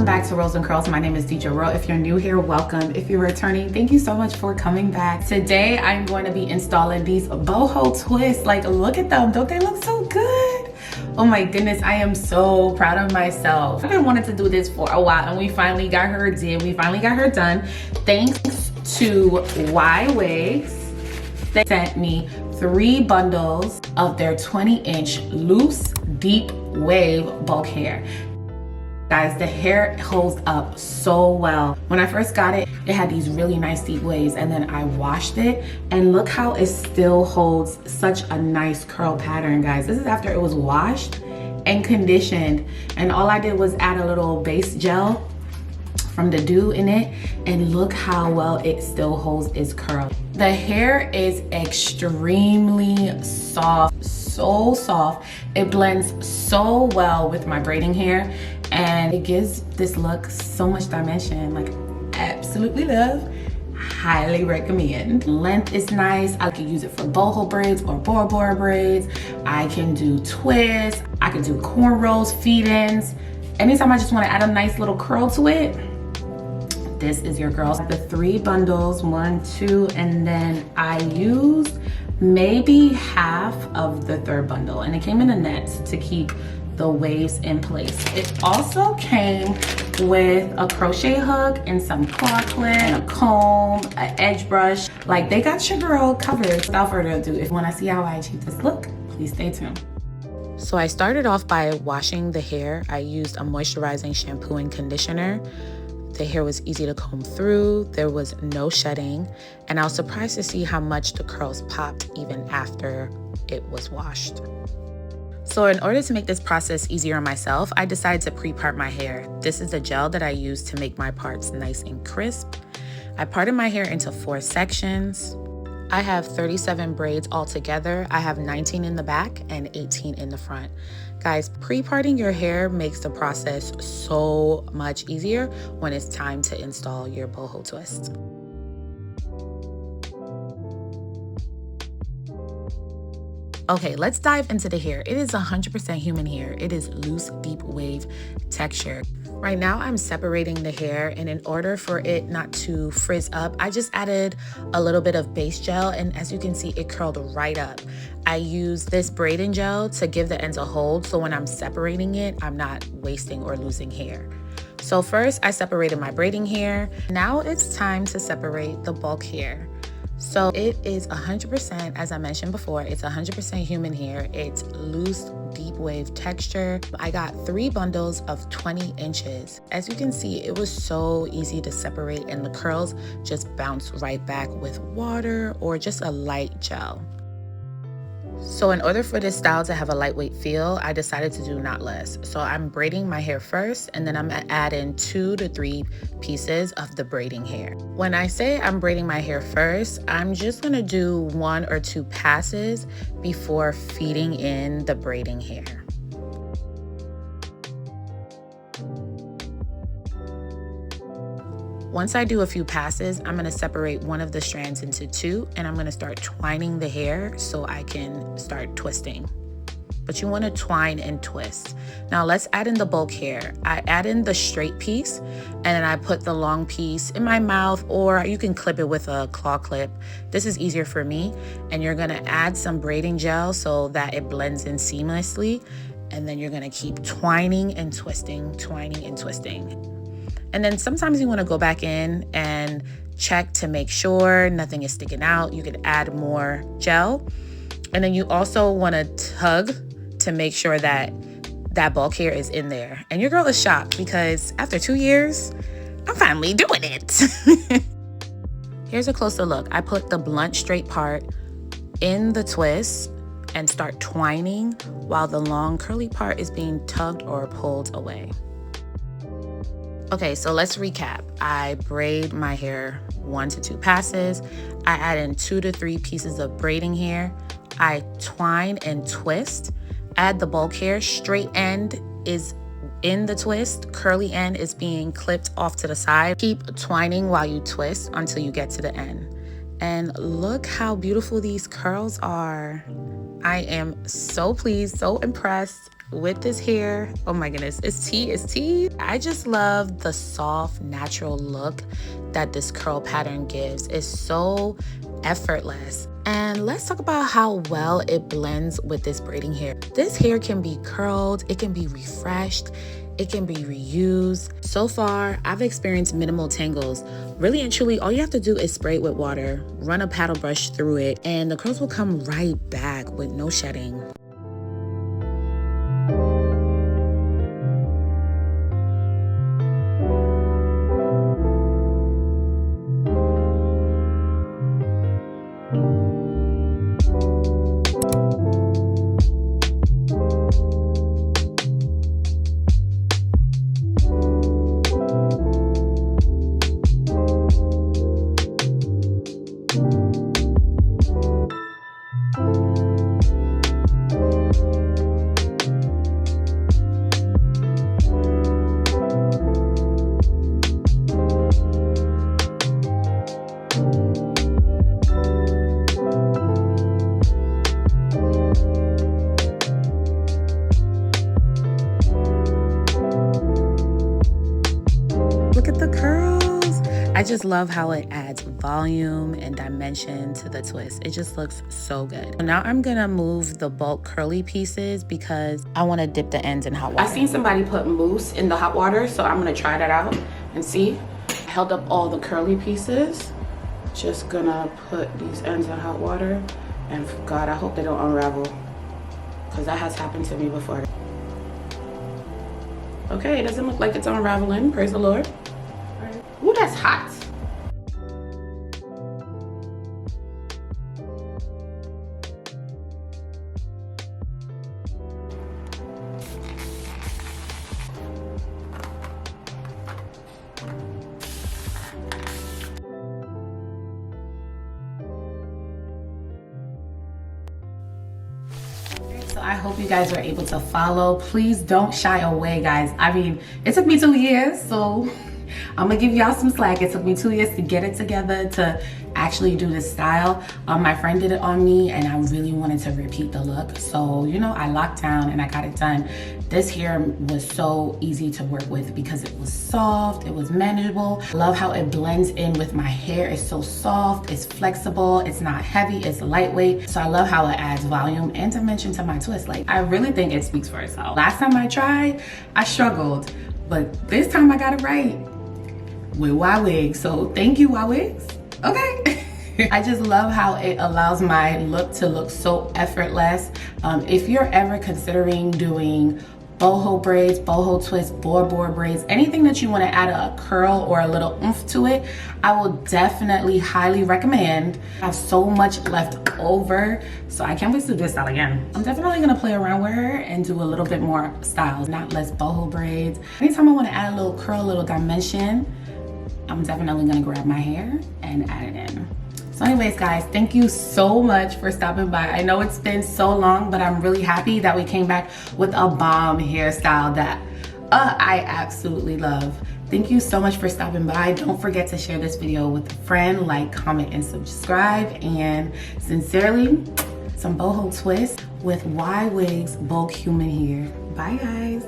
back to Rose and Curls. My name is DJ Ro. If you're new here, welcome. If you're returning, thank you so much for coming back. Today, I'm going to be installing these boho twists. Like, look at them. Don't they look so good? Oh my goodness, I am so proud of myself. I've been wanting to do this for a while, and we finally got her done. Thanks to Ywigs. They sent me 3 bundles of their 20-inch loose deep wave bulk hair. Guys, the hair holds up so well. When I first got it, it had these really nice deep waves, and then I washed it, and look how it still holds such a nice curl pattern, guys. This is after it was washed and conditioned, and all I did was add a little base gel from the dew in it, and look how well it still holds its curl. The hair is extremely soft, so soft. It blends so well with my braiding hair, and it gives this look so much dimension. Like, absolutely love, highly recommend. Length is nice. I can use it for boho braids or Bora braids. I can do twists, I can do cornrows, feed-ins. Anytime I just want to add a nice little curl to it, this is your girl. The 3 bundles, 1, 2, and then I used maybe half of the 3rd bundle, and it came in a net to keep the waves in place. It also came with a crochet hook and some claw clip and a comb, an edge brush. Like, they got your girl covered. Without further ado, if you want to see how I achieve this look, please stay tuned. So I started off by washing the hair. I used a moisturizing shampoo and conditioner. The hair was easy to comb through, there was no shedding, and I was surprised to see how much the curls popped even after it was washed. So in order to make this process easier on myself, I decided to pre-part my hair. This is the gel that I use to make my parts nice and crisp. I parted my hair into 4 sections. I have 37 braids altogether. I have 19 in the back and 18 in the front. Guys, pre-parting your hair makes the process so much easier when it's time to install your boho twist. Okay, let's dive into the hair. It is 100% human hair. It is loose, deep wave texture. Right now, I'm separating the hair, and in order for it not to frizz up, I just added a little bit of base gel, and as you can see, it curled right up. I use this braiding gel to give the ends a hold, so when I'm separating it, I'm not wasting or losing hair. So first, I separated my braiding hair. Now it's time to separate the bulk hair. So it is 100%, as I mentioned before, it's 100% human hair. It's loose, deep wave texture. I got 3 bundles of 20 inches. As you can see, it was so easy to separate, and the curls just bounce right back with water or just a light gel. So in order for this style to have a lightweight feel, I decided to do knotless. So I'm braiding my hair first, and then I'm gonna add in 2 to 3 pieces of the braiding hair. When I say I'm braiding my hair first, I'm just gonna do 1 or 2 passes before feeding in the braiding hair. Once I do a few passes, I'm gonna separate one of the strands into 2, and I'm gonna start twining the hair so I can start twisting. But you wanna twine and twist. Now let's add in the bulk hair. I add in the straight piece, and then I put the long piece in my mouth, or you can clip it with a claw clip. This is easier for me. And you're gonna add some braiding gel so that it blends in seamlessly. And then you're gonna keep twining and twisting, twining and twisting. And then sometimes you want to go back in and check to make sure nothing is sticking out. You could add more gel. And then you also want to tug to make sure that that bulk hair is in there. And your girl is shocked because after 2 years, I'm finally doing it. Here's a closer look. I put the blunt straight part in the twist and start twining while the long curly part is being tugged or pulled away. Okay, so let's recap. I braid my hair 1 to 2 passes. I add in 2 to 3 pieces of braiding hair. I twine and twist. Add the bulk hair. Straight end is in the twist. Curly end is being clipped off to the side. Keep twining while you twist until you get to the end. And look how beautiful these curls are. I am so pleased, so impressed. with this hair. Oh my goodness, it's tea. I just love the soft, natural look that this curl pattern gives. It's so effortless. And let's talk about how well it blends with this braiding hair. This hair can be curled, it can be refreshed, it can be reused. So far, I've experienced minimal tangles. Really and truly, all you have to do is spray it with water, run a paddle brush through it, and the curls will come right back with no shedding. Look at the curls. I just love how it adds volume and dimension to the twist. It just looks so good. Now I'm gonna move the bulk curly pieces because I wanna dip the ends in hot water. I seen somebody put mousse in the hot water, so I'm gonna try that out and see. I held up all the curly pieces. Just gonna put these ends in hot water, and God, I hope they don't unravel, because that has happened to me before. Okay, it doesn't look like it's unraveling, praise the Lord. Ooh, that's hot. So I hope you guys were able to follow. Please don't shy away, guys. I mean, it took me 2 years, so I'm gonna give y'all some slack. It took me 2 years to get it together to actually do this style. My friend did it on me and I really wanted to repeat the look. So, you know, I locked down and I got it done. This hair was so easy to work with because it was soft, it was manageable. I love how it blends in with my hair. It's so soft, it's flexible, it's not heavy, it's lightweight. So I love how it adds volume and dimension to my twist. Like, I really think it speaks for itself. Last time I tried, I struggled, but this time I got it right with Ywigs. So thank you, Ywigs. Okay. I just love how it allows my look to look so effortless. If you're ever considering doing boho braids, boho twists, Bora braids, anything that you want to add a curl or a little oomph to it, I will definitely highly recommend. I have so much left over, so I can't wait to do this style again. I'm definitely gonna play around with her and do a little bit more styles, not less boho braids. Anytime I want to add a little curl, a little dimension, I'm definitely gonna grab my hair and add it in. So anyways, guys, thank you so much for stopping by. I know it's been so long, but I'm really happy that we came back with a bomb hairstyle that I absolutely love. Thank you so much for stopping by. Don't forget to share this video with a friend, like, comment, and subscribe. And sincerely, some boho twists with Ywigs bulk human hair. Bye, guys.